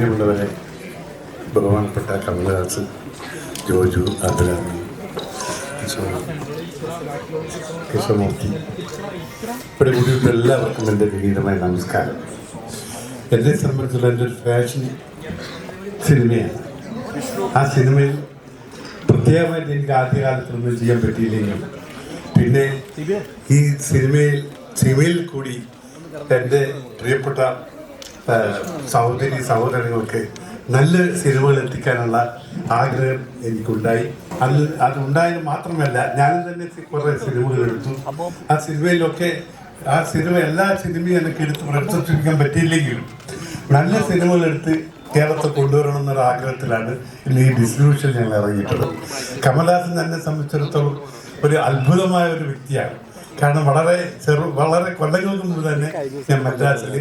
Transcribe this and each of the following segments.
പ്രിയമുള്ളവരെ, ബഹുമാനപ്പെട്ട കമലഹാസൻ, ജോജു, അഭിരാമി, കൃഷ്ണമൂർത്തി, ഇവിടെ കൂടിയിട്ട് എല്ലാവർക്കും എൻ്റെ വിനീതമായ നമസ്കാരം. എന്നെ സംബന്ധിച്ചുള്ള എൻ്റെ ഒരു ഫാഷൻ സിനിമയാണ്. ആ സിനിമയിൽ പ്രത്യേകമായിട്ട് എനിക്ക് ആദ്യകാലത്തൊന്നും ചെയ്യാൻ പറ്റിയില്ലെങ്കിലും പിന്നെ ഈ സിനിമയിൽ കൂടി എൻ്റെ പ്രിയപ്പെട്ട സഹോദരങ്ങൾക്ക് നല്ല സിനിമകൾ എത്തിക്കാനുള്ള ആഗ്രഹം എനിക്കുണ്ടായി. അതുണ്ടായത് മാത്രമല്ല, ഞാനും തന്നെ കുറേ സിനിമകൾ എടുത്തു. ആ സിനിമ എല്ലാ സിനിമയും എനിക്ക് എടുത്ത് പ്രദർശിപ്പിക്കാൻ പറ്റിയില്ലെങ്കിലും നല്ല സിനിമകൾ എടുത്ത് കേരളത്തെ കൊണ്ടുവരണം എന്നൊരു ആഗ്രഹത്തിലാണ് ഇന്ന് ഈ ഡിസ്ട്രിബ്യൂഷൻ ഞങ്ങൾ ഇറങ്ങിയിട്ടുള്ളത്. കമലഹാസൻ എന്നെ സംബന്ധിച്ചിടത്തോളം ഒരു അത്ഭുതമായ ഒരു വ്യക്തിയാണ്. കാരണം വളരെ കൊല്ലങ്ങൾക്ക് മുമ്പ് തന്നെ ഞാൻ മദ്രാസിൽ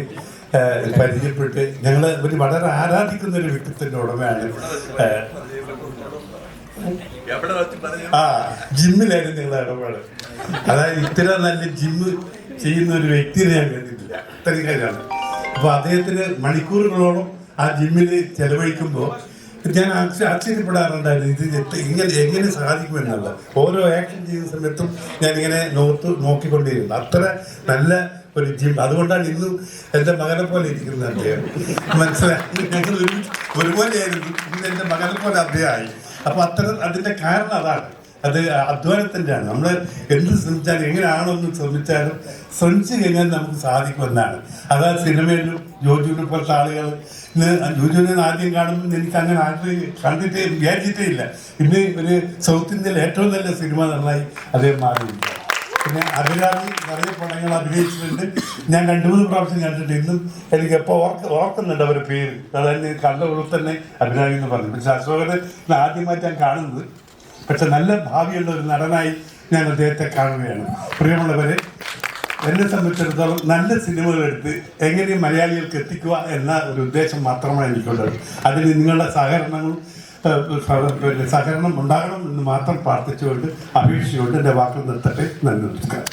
പരിചയപ്പെട്ട് ഞങ്ങൾ വളരെ ആരാധിക്കുന്ന ഒരു വ്യക്തിത്വത്തിന്റെ ഉടമയാണ്. ജിമ്മിലായിരുന്നു ഞങ്ങൾ ഇടപാട്. അതായത് ഇത്ര നല്ല ജിമ്മ് ചെയ്യുന്ന ഒരു വ്യക്തിയെ ഞാൻ കണ്ടിട്ടില്ല. അത്രയും കാര്യമാണ്. അപ്പൊ അദ്ദേഹത്തിന് മണിക്കൂറുകളോളം ആ ജിമ്മിൽ ചെലവഴിക്കുമ്പോൾ ഞാൻ ആശ്ചര്യപ്പെടാറുണ്ടായിരുന്നു, ഇത് എങ്ങനെ സാധിക്കുമെന്നുള്ള. ഓരോ ആക്ഷൻ ചെയ്യുന്ന സമയത്തും ഞാനിങ്ങനെ നോക്കിക്കൊണ്ടിരുന്നു. അത്ര നല്ല ഒരു ജിം. അതുകൊണ്ടാണ് ഇന്നും എൻ്റെ മകനെ പോലെ ഇരിക്കുന്നത് അദ്ദേഹം. മനസ്സിലായി, ഞങ്ങൾ ഒരുപോലെയായിരുന്നു. ഇന്ന് എൻ്റെ മകനെ പോലെ അദ്ദേഹമായി. അപ്പോൾ അതിൻ്റെ കാരണം അതാണ്, അത് അധ്വാനത്തിൻ്റെയാണ്. നമ്മൾ എന്ത് ശ്രമിച്ചാലും എങ്ങനെയാണോ എന്ന് ശ്രമിച്ചു കഴിഞ്ഞാൽ നമുക്ക് സാധിക്കുമെന്നാണ്. അതാ സിനിമയിലും ജോജുവിനെ പോലത്തെ ആളുകൾ ജോജുവിനെ ആദ്യം കാണുമ്പോൾ എനിക്ക് അങ്ങനെ കണ്ടിട്ടേ വിചാരിച്ചിട്ടേ ഇല്ല. പിന്നെ ഒരു സൗത്ത് ഇന്ത്യയിലെ ഏറ്റവും നല്ല സിനിമ നന്നായി അദ്ദേഹം മാറിയില്ല. പിന്നെ അഭിരാമി നിറയെ പടങ്ങൾ അഭിനയിച്ചിട്ടുണ്ട്. ഞാൻ 2-3 പ്രാവശ്യം കണ്ടിട്ട് ഇന്നും എനിക്ക് എപ്പോൾ ഓർക്കുന്നുണ്ട് അവരുടെ പേര്. അതായത് കണ്ട ഉള്ളിൽ തന്നെ അഭിരാമി എന്ന് പറഞ്ഞു. പക്ഷെ അശോകനെ ആദ്യമായിട്ട് ഞാൻ കാണുന്നത്. പക്ഷെ നല്ല ഭാവിയുള്ള ഒരു നടനായി ഞാൻ അദ്ദേഹത്തെ കാണുകയാണ്. പ്രിയമുള്ളവരെ, എന്നെ സംബന്ധിച്ചിടത്തോളം നല്ല സിനിമകൾ എടുത്ത് എങ്ങനെ മലയാളികൾക്ക് എത്തിക്കുക എന്ന ഒരു ഉദ്ദേശം മാത്രമാണ് എനിക്കുള്ളത്. അതിന് നിങ്ങളുടെ സഹകരണം ഉണ്ടാകണം എന്ന് മാത്രം പ്രാർത്ഥിച്ചുകൊണ്ട് അപേക്ഷിച്ചുകൊണ്ട് എൻ്റെ വാക്കുകൾ നിർത്തട്ടെ. നന്ദി, നമസ്കാരം.